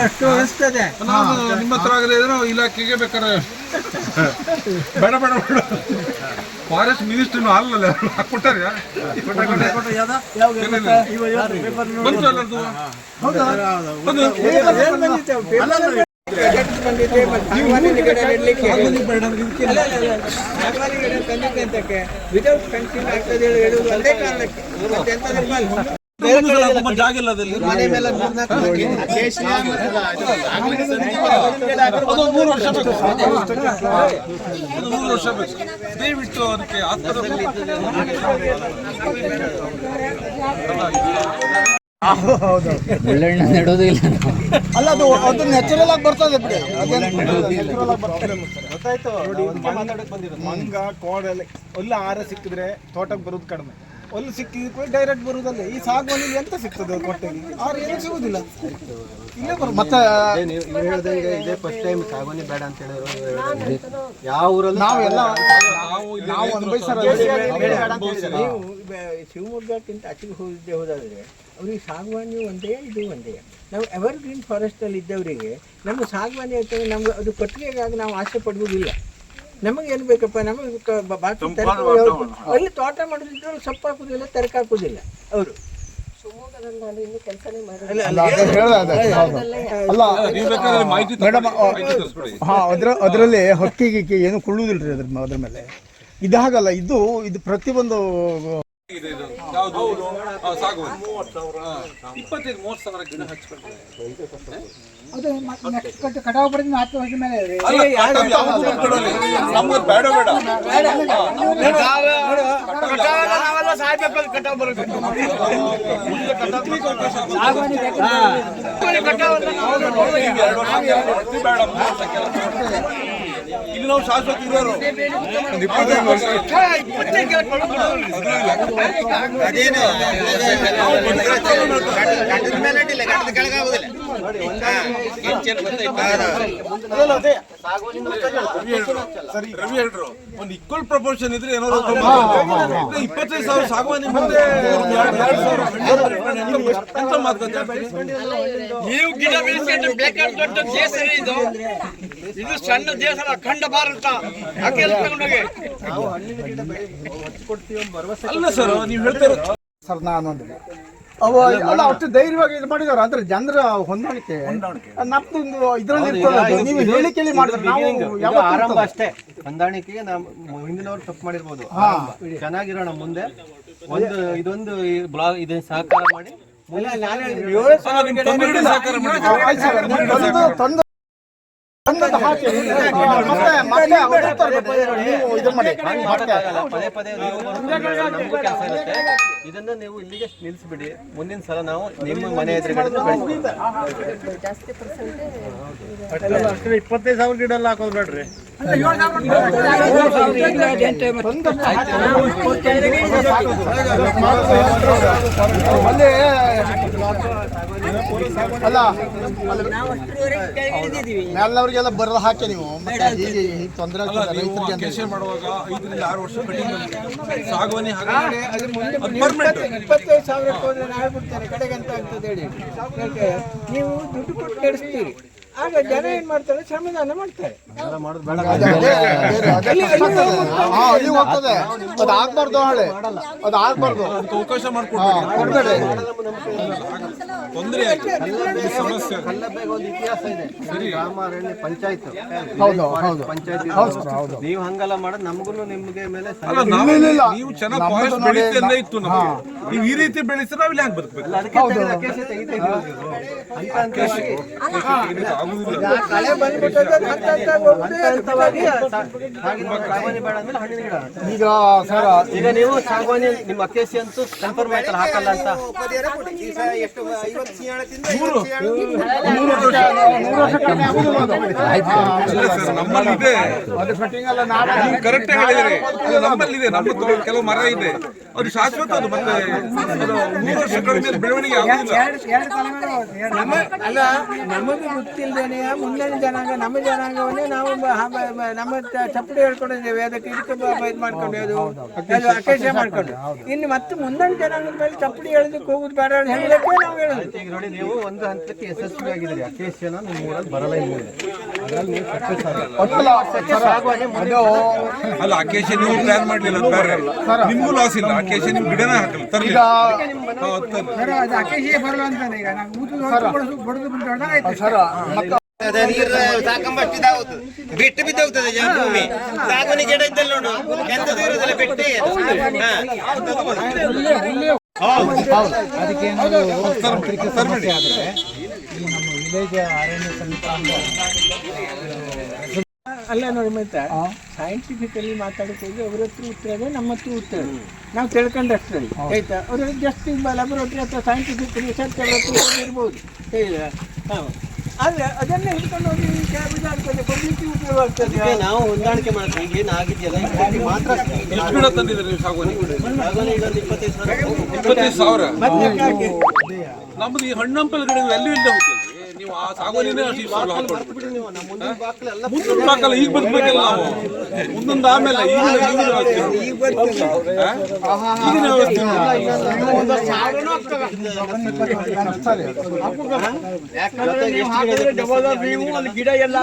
ಅಷ್ಟು ಅನಿಸ್ತದೆ. ನಾನು ನಿಮ್ಮ ಹತ್ರ ಆಗದೆ ಇದ್ರೆ ಇಲಾಖೆಗೆ ಬೇಕಾದ್ರೆ ಬೇಡ ಬೇಡ ಬೇಡ ಫಾರೆಸ್ಟ್ ಮಿನಿಸ್ಟರ್ನು ಅಲ್ಲಲ್ಲ ಕೊಟ್ಟಾರೆ ಬಂತು ಎಲ್ಲರದು. ವಿತೌಟ್ ಫೆನ್ಸಿಂಗ್ ಆಗ್ತದೆ ಹೇಳುವುದು ಒಂದೇ ಕಾರಣಕ್ಕೆ. ಜಾಗ ಇಲ್ಲದಲ್ಲಿ ಮನೆ ಮೇಲೆ 3-4 ಅದು 3 ವರ್ಷ ಬೇಕು. ಅದು 3 ವರ್ಷ ಬೇಕು. ದಯವಿಟ್ಟು ಅದಕ್ಕೆ ಒಳ್ಳೆಣ್ಣ ನೆಡೋದು ಇಲ್ಲ ಅಲ್ಲ, ಅದು ನ್ಯಾಚುರಲ್ ಆಗಿ ಬರ್ತದೆ ಬಿಡಿ. ಗೊತ್ತಾಯ್ತು. ಮಂಗ ಕೋಡೆಲ್ಲ ಒಳ್ಳೆ ಆಹಾರ ಸಿಕ್ಕಿದ್ರೆ ತೋಟಕ್ಕೆ ಬರೋದು ಕಡಿಮೆ, ಒಳ್ಳೆ ಸಿಕ್ಕಿದ್ರೆ ಡೈರೆಕ್ಟ್ ಬರುವುದಲ್ಲ. ಈ ಸಾಗುವಳಿ ಎಂತ ಸಿಗ್ತದೆ ಕೊಟ್ಟೆಗೆ ಆರು ಏನು ಸಿಗುದಿಲ್ಲ. ಇಲ್ಲೇ ಬರೋದು ಮತ್ತೆ ನೀವು ಹೇಳ್ದಂಗೆ ಇದೇ ಫಸ್ಟ್ ಟೈಮ್ ಸಾಗುವಳಿ ಬೇಡ ಅಂತ ಹೇಳಿದ್ರು. ಯಾವ ಊರಲ್ಲಿ ನಾವೆಲ್ಲ ನೀವು ಶಿವಮೊಗ್ಗಕ್ಕಿಂತ ಆಚೆಗೆ ಹೋದಾದ್ರೆ ಅವ್ರಿಗೆ ಸಾಗುವಾನಿ ಒಂದೇ, ಇದು ಒಂದೇ. ನಾವು ಎವರ್ ಗ್ರೀನ್ ಫಾರೆಸ್ಟಲ್ಲಿ ಇದ್ದವರಿಗೆ ನಮ್ಮ ಸಾಗುವಾನಿ ಹೇಳ್ತಾರೆ, ನಮ್ಗೆ ಅದು ಕಟ್ಟಿಗೆಗಾಗಿ ನಾವು ಆಸೆ ಪಡುವುದಿಲ್ಲ. ನಮಗೆ ಏನು ಬೇಕಪ್ಪ, ನಮಗೆ ಅಲ್ಲಿ ತೋಟ ಮಾಡೋದಿದ್ರು ಸೊಪ್ಪು ಹಾಕುದಿಲ್ಲ, ತರಕ ಹಾಕುದಿಲ್ಲ ಅವರು. ಅದರಲ್ಲಿ ಹಕ್ಕಿ ಗಿಕ್ಕಿ ಏನು ಕೊಳ್ಳುವುದಿಲ್ರಿ ಅದ್ರ ಮೇಲೆ. ಇದಾಗಲ್ಲ, ಇದು ಪ್ರತಿಯೊಂದು ಸಾಗುವಳಿ 25-30 ಗಿಡ ಹಚ್ಕೊಂಡ್ರೆ ಅದು ನೆಕ್ಸ್ಟ್ ಕಟಾವು ಪಡೆದ 4 ವರ್ಷ ಮೇಲೆ ಬೇಡ ಬೇಡ ಇಲ್ಲಿ ನಾವು ಶಾಶ್ವತ ಇರೋರು. ರವಿ ಹೇಳ್ರು ಒಂದು ಈಕ್ವಲ್ ಪ್ರಪೋರ್ಷನ್ ಇದ್ರೆ ಏನೋ 25,000 ಸಾಗುವಾನಿ ಮುಂದೆ ಎಂತ ಮಾತುಕತೆ. ನೀವು ಗಿಡ ಬೆಳೆಸಿ ಬೇಕಾದ ದೊಡ್ಡ ದೇಶ ಇದು ಸಣ್ಣ ದೇಶ, ಅಖಂಡ ಭಾರತ. ಅಲ್ಲ ಸರ್, ನೀವು ಹೇಳ್ತಾರೆ ಸರ್, ನಾನು ಅಂದ್ರೆ ಅವು ಅಲ್ಲ ಅಷ್ಟು ಧೈರ್ಯವಾಗಿ ಇದು ಮಾಡಿದಾರ ಅಂದ್ರೆ ಜನರ ಹೊಂದಾಣಿಕೆ ನಮ್ದೊಂದು ಇದ್ರಲ್ಲಿ ಇರ್ತದೆ. ನೀವು ಹೇಳಿ ಕೇಳಿ ಮಾಡಿದ್ರೆ ನಾವು ಆರಂಭ ಅಷ್ಟೇ. ಹೊಂದಾಣಿಕೆಗೆ ನಾವು ಹಿಂದಿನವ್ರು ತಪ್ಪು ಮಾಡಿರ್ಬೋದು. ಚೆನ್ನಾಗಿರೋಣ ಮುಂದೆ ಒಂದು ಇದೊಂದು ಬ್ಲಾಗ್ ಇದನ್ನ ಸಹಕಾರ ಮಾಡಿ ಪದೇ ಪದೇ ನಮಗೂ ಕೆಲಸ ಇರುತ್ತೆ. ಇದನ್ನ ನೀವು ಇಲ್ಲಿಗೆ ನಿಲ್ಲಿಸ್ಬಿಡಿ. ಮುಂದಿನ ಸಲ ನಾವು ನಿಮ್ಮ ಮನೆ ಎದುರುಗಡೆ 25,000 ಗಿಡ ಎಲ್ಲ ಹಾಕೋದು ಬೇಡ್ರಿ. ಅಲ್ಲ ಎಲ್ಲರಿಗೆಲ್ಲ ಬರಲು ಹಾಕಿ ನೀವು ತೊಂದರೆ ಕೆಲಸ ಮಾಡುವಾಗ 5-6 ವರ್ಷ ಕಟಿಂಗ್ ಸಾಗುವಾನಿ 25,000 ಹೋದ್ರೆ ನಾನು ಹೇಳ್ಬಿಡ್ತೇನೆ ಕಡೆಗೆ ಅಂತ ಆಗ್ತದೆ ಹೇಳಿ. ನೀವು ದುಡ್ಡು ಕೊಟ್ಟು ಕೆಡಿಸ್ತೀರಿ, ಆಗ ಜನ ಏನ್ ಮಾಡ್ತಾರೆ, ಶ್ರಮದಾನ ಮಾಡ್ತಾರೆ. ಅದು ಆಗ್ಬಾರ್ದು, ಹಳೆ ಅದು ಆಗ್ಬಾರ್ದು. ಅವಕಾಶ ಮಾಡ್ಕೊಡ್ಬೇಡಿ. ತೊಂದರೆ ಸಮಸ್ಯೆ. ಕಲ್ಲಬೇಗ ಒಂದು ಇತಿಹಾಸ ಇದೆ. ಗ್ರಾಮ ಅರಣ್ಯ ಪಂಚಾಯತ್ ಪಂಚಾಯತ್ ನೀವು ಹಂಗಲ್ಲ ಮಾಡೋದು ನಮಗೂ ನಿಮ್ಗೆ ಮೇಲೆ ನೀವು ಚೆನ್ನಾಗಿ ಫಾರೆಸ್ಟ್ ಬೆಳೀತಿ ಅಂತ ಇತ್ತು ನಮಗೆ. ನೀವು ಈ ರೀತಿ ಬೆಳೆಸಿದ್ರೆ ನಾವ್ ಇಲ್ಲಿ ಹ್ಯಾಂಗ್ ಬದುಕಬೇಕು? ಈಗ ಸರ್, ಈಗ ನೀವು ಸಾಗುವಾನಿ ನಿಮ್ಮ ಅಕೇಸಿ ಅಂತೂ ಕನ್ಫರ್ಮ್ ಆಯ್ತಲ್ಲ, ಹಾಕಲ್ಲ ಅಂತ. ನಮ್ಮಲ್ಲಿದೆ, ಕರೆಕ್ಟ್ ಹೇಳಿದ್ರಿ. ನಮ್ಮಲ್ಲಿದೆ, ನಮ್ಮ ಕೆಲವು ಮರ ಇದೆ. ಅದು ಶಾಶ್ವತ, ಅದು ಮತ್ತೆ ಅದು 3 ವರ್ಷಗಳ ಮೇಲೆ ಬೆಳವಣಿಗೆ ಆಗುದಿಲ್ಲ. ಅಲ್ಲ, ನಮಗೆ ಗೊತ್ತಿಲ್ಲದೇನೆ ಮುಂದಿನ ಜನಾಂಗ, ನಮ್ಮ ಜನಾಂಗವನ್ನೇ ನಾವು ನಮ್ಮ ಚಪ್ಪಡಿ ಹೇಳ್ಕೊಂಡಿದ್ದೇವೆ, ಅದಕ್ಕೆ ಇದಕ್ಕೆ ಇದು ಮಾಡ್ಕೊಂಡು ಅದು ಅಕೇಶ ಮಾಡ್ಕೊಂಡು, ಇನ್ನು ಮತ್ತೆ ಮುಂದಿನ ಜನಾಂಗದ ಮೇಲೆ ಚಪ್ಪಡಿ ಹೇಳೋದಕ್ಕೆ ಹೋಗುದು ಬೇಡ ಅಂತ ಹೇಳಲಿಕ್ಕೆ ನಾವು ಹೇಳೋದು. ಈಗ ನೋಡಿ, ನೀವು ಒಂದು ಹಂತಕ್ಕೆ ಯಶಸ್ವಿ ಆಗಿದ್ದೀರಿ. ಅಕೇಶಿಯನ ನಿಮ್ಮ ಊರಲ್ಲಿ ಬರಲ್ಲ ಇಲ್ಲ, ಹಾಗಾಗಿ ಸಕ್ಸಸ್ ಆಗಿದೆ. ಅಲ್ಲ, ಅಕೇಶನ್ ನೀವು ಪ್ಲಾನ್ ಮಾಡ್ಲಿಲ್ಲ, ಅದು ಬೇರೆ ನಿಮ್ಗೂ ಲಾಸ್ ಇಲ್ಲ. ಅಕೇಶನ್ ನೀವು ಗಿಡನೇ ಹಾಕಲ್ಲ, ತರಲಿಲ್ಲ. ಬಿಟ್ಟು ಬಿದ್ದೋಗ್ತದೆ ಭೂಮಿ. ಸಾಗುವನಿ ಗಿಡ ಇದ್ದಲ್ಲಿ ನೋಡು, ಎಂತದ್ದು ಇರುದಿಲ್ಲ, ಬಿಟ್ಟೇ ಅಲ್ಲ ನೋಡಿ, ಮತ್ತೆ ಸೈಂಟಿಫಿಕಲಿ ಮಾತಾಡಕ್ಕೆ ಹೋಗಿ ಅವ್ರ ಹತ್ರ ಉತ್ತರ ಇದೆ, ನಮ್ಮ ಹತ್ರ ಉತ್ತರ ನಾವು ತಿಳ್ಕೊಂಡಷ್ಟರಲ್ಲಿ ಆಯ್ತಾ. ಅವರು ಜಸ್ಟ್ ಲ್ಯಾಬೊರೇಟರಿ ಅಥವಾ ಸೈಂಟಿಫಿಕ್ ರಿಸರ್ಚ್ ಅವ್ರ ಹತ್ರ ಇರ್ಬೋದು, ಹೇಳಿಲ್ಲ. ಆದರೆ ಅದನ್ನೇ ಹಿಡ್ಕೊಂಡು ಹೋಗಿ ಪಬ್ಲಿಕ್ ಉಪಯೋಗ ಆಗ್ತದೆ. ನಾವು ಹೊಂದಾಣಿಕೆ ಮಾಡ್ತೀವಿ. ಈಗ ಏನಾಗಿದೆಯಲ್ಲ, ಮಾತ್ರ ಎಷ್ಟು ಗಿಡ ತಂದಿದ್ದೀರಿ ನೀವು ಸಾಗುವನಿ? ಈಗ 25,000. ನಮ್ದು ಈ ಹಣ್ಣಂಪಲ ಗಿಡ ವ್ಯಾಲ್ಯೂ ಇಲ್ಲದೆ ಹೋಗ್ತದೆ. ನೀವು ಆ ಸಾಗುವನಿನೇ ಮುಂದೊಂದು ಹಾಕಲ್ಲ, ಈಗ ಬದುಕಬೇಕಲ್ಲ ನಾವು. ಮುಂದೊಂದು ಆಮೇಲೆ ಈಗಿನ ಗಿಡ ಎಲ್ಲ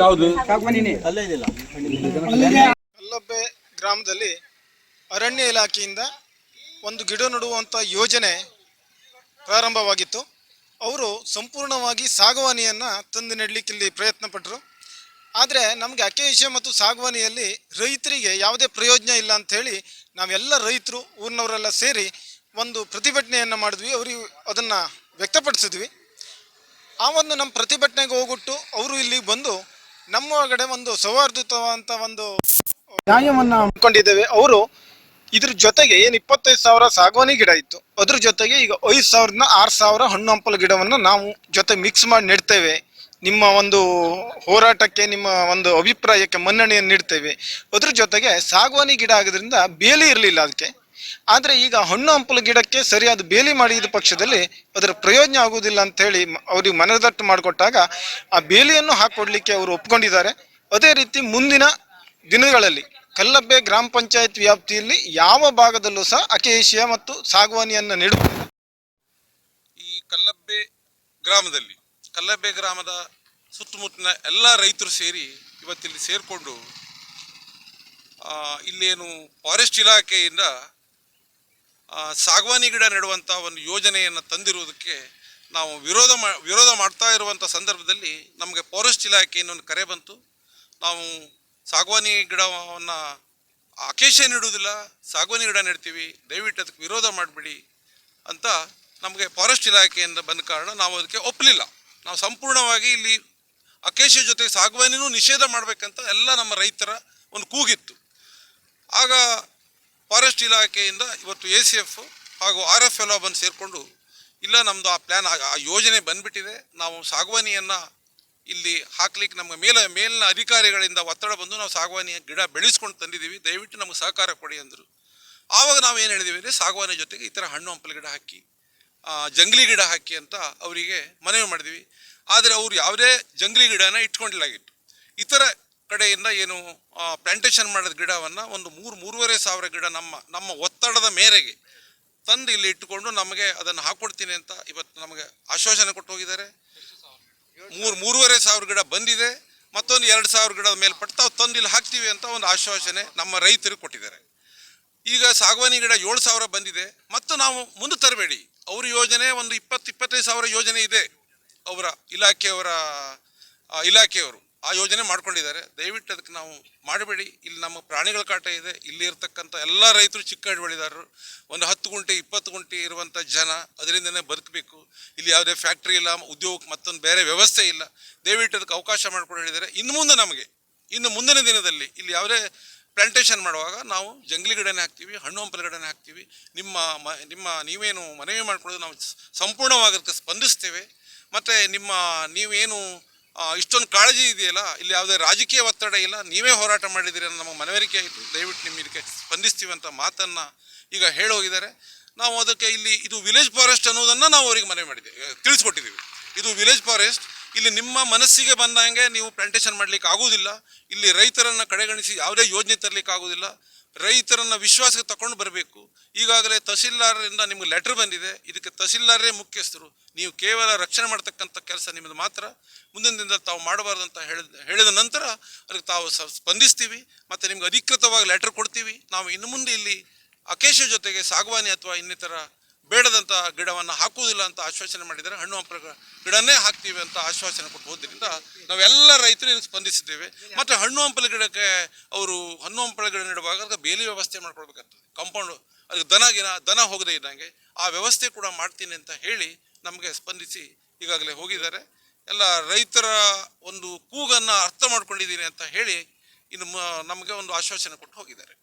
ಯಾವುದು ಕಲ್ಲಬ್ಬೆ ಗ್ರಾಮದಲ್ಲಿ ಅರಣ್ಯ ಇಲಾಖೆಯಿಂದ ಒಂದು ಗಿಡ ನೆಡುವಂಥ ಯೋಜನೆ ಪ್ರಾರಂಭವಾಗಿತ್ತು. ಅವರು ಸಂಪೂರ್ಣವಾಗಿ ಸಾಗವಾನಿಯನ್ನು ತಂದು ನೆಡಲಿಕ್ಕೆ ಇಲ್ಲಿ ಪ್ರಯತ್ನ ಪಟ್ಟರು. ಆದರೆ ನಮಗೆ ಅಕೇಶಿಯ ಮತ್ತು ಸಾಗವಾನಿಯಲ್ಲಿ ರೈತರಿಗೆ ಯಾವುದೇ ಪ್ರಯೋಜನ ಇಲ್ಲ ಅಂಥೇಳಿ ನಾವೆಲ್ಲ ರೈತರು ಊರಿನವರೆಲ್ಲ ಸೇರಿ ಒಂದು ಪ್ರತಿಭಟನೆಯನ್ನು ಮಾಡಿದ್ವಿ. ಅವರಿಗೆ ಅದನ್ನು ವ್ಯಕ್ತಪಡಿಸಿದ್ವಿ. ಆ ಒಂದು ನಮ್ಮ ಪ್ರತಿಭಟನೆಗೆ ಹೋಗ್ಬಿಟ್ಟು ಅವರು ಇಲ್ಲಿಗೆ ಬಂದು ನಮ್ಮ ಒಳಗಡೆ ಒಂದು ಸೌಹಾರ್ದಯುತವಾದಂಥ ಒಂದು ನ್ಯಾಯವನ್ನು ಹಮ್ಮಿಕೊಂಡಿದ್ದೇವೆ. ಅವರು ಇದ್ರ ಜೊತೆಗೆ ಏನು 25,000 ಸಾಗವಾನಿ ಗಿಡ ಇತ್ತು, ಅದ್ರ ಜೊತೆಗೆ ಈಗ 5,000ರಿಂದ 6,000 ಹಣ್ಣು ಹಂಪಲು ಗಿಡವನ್ನು ನಾವು ಜೊತೆ ಮಿಕ್ಸ್ ಮಾಡಿ ನೆಡ್ತೇವೆ. ನಿಮ್ಮ ಒಂದು ಹೋರಾಟಕ್ಕೆ, ನಿಮ್ಮ ಒಂದು ಅಭಿಪ್ರಾಯಕ್ಕೆ ಮನ್ನಣೆಯನ್ನು ನೀಡ್ತೇವೆ. ಅದ್ರ ಜೊತೆಗೆ ಸಾಗವಾನಿ ಗಿಡ ಆಗೋದ್ರಿಂದ ಬೇಲಿ ಇರಲಿಲ್ಲ ಅದಕ್ಕೆ. ಆದರೆ ಈಗ ಹಣ್ಣು ಹಂಪಲು ಗಿಡಕ್ಕೆ ಸರಿಯಾದ ಬೇಲಿ ಮಾಡಿದ ಪಕ್ಷದಲ್ಲಿ ಅದರ ಪ್ರಯೋಜನ ಆಗುವುದಿಲ್ಲ ಅಂಥೇಳಿ ಅವ್ರಿಗೆ ಮನದಟ್ಟು ಮಾಡಿಕೊಟ್ಟಾಗ ಆ ಬೇಲಿಯನ್ನು ಹಾಕೊಡ್ಲಿಕ್ಕೆ ಅವರು ಒಪ್ಕೊಂಡಿದ್ದಾರೆ. ಅದೇ ರೀತಿ ಮುಂದಿನ ದಿನಗಳಲ್ಲಿ ಕಲ್ಲಬ್ಬೆ ಗ್ರಾಮ ಪಂಚಾಯತ್ ವ್ಯಾಪ್ತಿಯಲ್ಲಿ ಯಾವ ಭಾಗದಲ್ಲೂ ಸಹ ಅಕೇಶಿಯ ಮತ್ತು ಸಾಗವಾನಿಯನ್ನು ನೆಡುವುದಿಲ್ಲ. ಈ ಕಲ್ಲಬ್ಬೆ ಗ್ರಾಮದ ಸುತ್ತಮುತ್ತಲಿನ ಎಲ್ಲ ರೈತರು ಸೇರಿ ಇವತ್ತಿಲ್ಲಿ ಸೇರಿಕೊಂಡು ಇಲ್ಲೇನು ಫಾರೆಸ್ಟ್ ಇಲಾಖೆಯಿಂದ ಸಾಗವಾನಿ ಗಿಡ ನೆಡುವಂಥ ಒಂದು ಯೋಜನೆಯನ್ನು ತಂದಿರುವುದಕ್ಕೆ ನಾವು ವಿರೋಧ ಮಾಡ್ತಾ ಇರುವಂಥ ಸಂದರ್ಭದಲ್ಲಿ ನಮಗೆ ಫಾರೆಸ್ಟ್ ಇಲಾಖೆಯಿಂದ ಒಂದು ಕರೆ ಬಂತು. ನಾವು ಸಾಗವಾನಿ ಗಿಡವನ್ನು ಅಕೇಶಿಯ ನೆಡುವುದಿಲ್ಲ, ಸಾಗವಾನಿ ಗಿಡ ನೆಡ್ತೀವಿ, ದಯವಿಟ್ಟು ಅದಕ್ಕೆ ವಿರೋಧ ಮಾಡಿಬಿಡಿ ಅಂತ ನಮಗೆ ಫಾರೆಸ್ಟ್ ಇಲಾಖೆಯಿಂದ ಬಂದ ಕಾರಣ ನಾವು ಅದಕ್ಕೆ ಒಪ್ಪಲಿಲ್ಲ. ನಾವು ಸಂಪೂರ್ಣವಾಗಿ ಇಲ್ಲಿ ಅಕೇಶಿಯ ಜೊತೆಗೆ ಸಾಗವಾನಿನೂ ನಿಷೇಧ ಮಾಡಬೇಕಂತ ಎಲ್ಲ ನಮ್ಮ ರೈತರ ಒಂದು ಕೂಗಿತ್ತು. ಆಗ ಫಾರೆಸ್ಟ್ ಇಲಾಖೆಯಿಂದ ಇವತ್ತು ACF ಹಾಗೂ RF ಎಲ್ಲ ಬಂದು ಸೇರಿಕೊಂಡು, ಇಲ್ಲ ನಮ್ಮದು ಆ ಪ್ಲ್ಯಾನ್, ಆ ಯೋಜನೆ ಬಂದುಬಿಟ್ಟಿದೆ, ನಾವು ಸಾಗವಾನಿಯನ್ನು ಇಲ್ಲಿ ಹಾಕ್ಲಿಕ್ಕೆ ನಮಗೆ ಮೇಲಿನ ಅಧಿಕಾರಿಗಳಿಂದ ಒತ್ತಡ ಬಂದು ನಾವು ಸಾಗವಾನಿ ಗಿಡ ಬೆಳೆಸ್ಕೊಂಡು ತಂದಿದ್ದೀವಿ, ದಯವಿಟ್ಟು ನಮಗೆ ಸಹಕಾರ ಕೊಡಿ ಅಂದರು. ಆವಾಗ ನಾವು ಏನು ಹೇಳಿದ್ದೀವಿ ಅಂದರೆ ಸಾಗವಾನಿ ಜೊತೆಗೆ ಈ ಥರ ಹಣ್ಣು ಹಂಪಲು ಗಿಡ ಹಾಕಿ, ಜಂಗಲಿ ಗಿಡ ಹಾಕಿ ಅಂತ ಅವರಿಗೆ ಮನವಿ ಮಾಡಿದ್ವಿ. ಆದರೆ ಅವರು ಯಾವುದೇ ಜಂಗಲಿ ಗಿಡನ ಇಟ್ಕೊಂಡಿಲ್ಲಾಗಿತ್ತು. ಇತರ ಕಡೆಯಿಂದ ಏನು ಪ್ಲಾಂಟೇಶನ್ ಮಾಡಿದ ಗಿಡವನ್ನು ಒಂದು 3,500 ಗಿಡ ನಮ್ಮ ಒತ್ತಡದ ಮೇರೆಗೆ ತಂದು ಇಲ್ಲಿ ಇಟ್ಟುಕೊಂಡು ನಮಗೆ ಅದನ್ನು ಹಾಕ್ಕೊಡ್ತೀನಿ ಅಂತ ಇವತ್ತು ನಮಗೆ ಆಶ್ವಾಸನೆ ಕೊಟ್ಟು ಹೋಗಿದ್ದಾರೆ. 3,500 ಗಿಡ ಬಂದಿದೆ, ಮತ್ತೊಂದು 2,000 ಗಿಡದ ಮೇಲ್ಪಟ್ಟು ತಾವು ತಂದು ಇಲ್ಲಿ ಹಾಕ್ತೀವಿ ಅಂತ ಒಂದು ಆಶ್ವಾಸನೆ ನಮ್ಮ ರೈತರಿಗೆ ಕೊಟ್ಟಿದ್ದಾರೆ. ಈಗ ಸಾಗವಾನಿ ಗಿಡ 7,000 ಬಂದಿದೆ, ಮತ್ತು ನಾವು ಮುಂದೆ ತರಬೇಡಿ. ಅವ್ರ ಯೋಜನೆ ಒಂದು 20-25,000 ಯೋಜನೆ ಇದೆ, ಅವರ ಇಲಾಖೆಯವರು ಆ ಯೋಜನೆ ಮಾಡ್ಕೊಂಡಿದ್ದಾರೆ. ದಯವಿಟ್ಟು ಅದಕ್ಕೆ ನಾವು ಮಾಡಬೇಡಿ. ಇಲ್ಲಿ ನಮ್ಮ ಪ್ರಾಣಿಗಳ ಕಾಟ ಇದೆ. ಇಲ್ಲಿ ಇರ್ತಕ್ಕಂಥ ಎಲ್ಲ ರೈತರು ಚಿಕ್ಕ ಹಿಡುವಳಿದಾರರು, ಒಂದು 10 ಗುಂಟೆ 20 ಗುಂಟೆ ಇರುವಂಥ ಜನ ಅದರಿಂದನೇ ಬದುಕಬೇಕು. ಇಲ್ಲಿ ಯಾವುದೇ ಫ್ಯಾಕ್ಟ್ರಿ ಇಲ್ಲ, ಉದ್ಯೋಗಕ್ಕೆ ಮತ್ತೊಂದು ಬೇರೆ ವ್ಯವಸ್ಥೆ ಇಲ್ಲ. ದಯವಿಟ್ಟು ಅದಕ್ಕೆ ಅವಕಾಶ ಮಾಡ್ಕೊಂಡು ಹೇಳಿದ್ದಾರೆ. ಇನ್ನು ಮುಂದಿನ ದಿನದಲ್ಲಿ ಇಲ್ಲಿ ಯಾವುದೇ ಪ್ಲಾಂಟೇಶನ್ ಮಾಡುವಾಗ ನಾವು ಜಂಗಲಿ ಗಿಡನೇ ಹಾಕ್ತೀವಿ, ಹಣ್ಣು ಹಂಪಲು ಗಿಡನೇ ಹಾಕ್ತೀವಿ. ನೀವೇನು ಮನವಿ ಮಾಡ್ಕೊಳ್ಳೋದು ನಾವು ಸಂಪೂರ್ಣವಾಗಿ ಅದಕ್ಕೆ ಸ್ಪಂದಿಸ್ತೇವೆ. ಮತ್ತು ನೀವೇನು ಇಷ್ಟೊಂದು ಕಾಳಜಿ ಇದೆಯಲ್ಲ, ಇಲ್ಲಿ ಯಾವುದೇ ರಾಜಕೀಯ ಒತ್ತಡ ಇಲ್ಲ, ನೀವೇ ಹೋರಾಟ ಮಾಡಿದ್ದೀರಿ ಅನ್ನೋ ನಮಗೆ ಮನವರಿಕೆ ಆಯಿತು. ದಯವಿಟ್ಟು ನಿಮ್ಮ ಇದಕ್ಕೆ ಸ್ಪಂದಿಸ್ತೀವಿ ಅಂತ ಮಾತನ್ನು ಈಗ ಹೇಳೋಗಿದ್ದಾರೆ. ನಾವು ಅದಕ್ಕೆ ಇಲ್ಲಿ ಇದು ವಿಲೇಜ್ ಫಾರೆಸ್ಟ್ ಅನ್ನೋದನ್ನು ನಾವು ಅವರಿಗೆ ಮನವಿ ಮಾಡಿದ್ದೇವೆ, ತಿಳಿಸ್ಕೊಟ್ಟಿದ್ದೀವಿ. ಇದು ವಿಲೇಜ್ ಫಾರೆಸ್ಟ್, ಇಲ್ಲಿ ನಿಮ್ಮ ಮನಸ್ಸಿಗೆ ಬಂದಂಗೆ ನೀವು ಪ್ಲಾಂಟೇಶನ್ ಮಾಡಲಿಕ್ಕೆ ಆಗೋದಿಲ್ಲ. ಇಲ್ಲಿ ರೈತರನ್ನು ಕಡೆಗಣಿಸಿ ಯಾವುದೇ ಯೋಜನೆ ತರಲಿಕ್ಕೆ ಆಗೋದಿಲ್ಲ. ರೈತರನ್ನು ವಿಶ್ವಾಸಕ್ಕೆ ತಗೊಂಡು ಬರಬೇಕು. ಈಗಾಗಲೇ ತಹಸೀಲ್ದಾರರಿಂದ ನಿಮ್ಗೆ ಲೆಟರ್ ಬಂದಿದೆ. ಇದಕ್ಕೆ ತಹಸೀಲ್ದಾರರೇ ಮುಖ್ಯಸ್ಥರು. ನೀವು ಕೇವಲ ರಕ್ಷಣೆ ಮಾಡ್ತಕ್ಕಂಥ ಕೆಲಸ ನಿಮ್ಮದು ಮಾತ್ರ. ಮುಂದಿನ ದಿನದಲ್ಲಿ ತಾವು ಮಾಡಬಾರ್ದು ಅಂತ ಹೇಳಿದ ನಂತರ ಅದಕ್ಕೆ ತಾವು ಸ್ಪಂದಿಸ್ತೀವಿ ಮತ್ತು ನಿಮ್ಗೆ ಅಧಿಕೃತವಾಗಿ ಲೆಟರ್ ಕೊಡ್ತೀವಿ. ನಾವು ಇನ್ನು ಮುಂದೆ ಇಲ್ಲಿ ಅಕೇಶಿಯ ಜೊತೆಗೆ ಸಾಗವಾನಿ ಅಥವಾ ಇನ್ನಿತರ ಬೇಡದಂಥ ಗಿಡವನ್ನು ಹಾಕುವುದಿಲ್ಲ ಅಂತ ಆಶ್ವಾಸನೆ ಮಾಡಿದ್ದಾರೆ. ಹಣ್ಣು ಹಂಪಲ ಗಿಡನೇ ಹಾಕ್ತೀವಿ ಅಂತ ಆಶ್ವಾಸನೆ ಕೊಟ್ಟು ಹೋದ್ರಿಂದ ನಾವೆಲ್ಲ ರೈತರು ಇದಕ್ಕೆ ಸ್ಪಂದಿಸಿದ್ದೇವೆ. ಮತ್ತು ಹಣ್ಣು ಹಂಪಲ ಗಿಡಕ್ಕೆ ಅವರು ಹಣ್ಣು ಹಂಪಲ ಗಿಡ ನೆಡುವಾಗ ಅದಕ್ಕೆ ಬೇಲಿ ವ್ಯವಸ್ಥೆ ಮಾಡ್ಕೊಳ್ಬೇಕಾಗ್ತದೆ. ಕಾಂಪೌಂಡ್ ಅದಕ್ಕೆ ದನ ಹೋಗದೇ ಇದ್ದಂಗೆ ಆ ವ್ಯವಸ್ಥೆ ಕೂಡ ಮಾಡ್ತೀನಿ ಅಂತ ಹೇಳಿ ನಮಗೆ ಸ್ಪಂದಿಸಿ ಈಗಾಗಲೇ ಹೋಗಿದ್ದಾರೆ. ಎಲ್ಲ ರೈತರ ಒಂದು ಕೂಗನ್ನು ಅರ್ಥ ಮಾಡ್ಕೊಂಡಿದ್ದೀನಿ ಅಂತ ಹೇಳಿ ಇನ್ನು ನಮಗೆ ಒಂದು ಆಶ್ವಾಸನೆ ಕೊಟ್ಟು ಹೋಗಿದ್ದಾರೆ.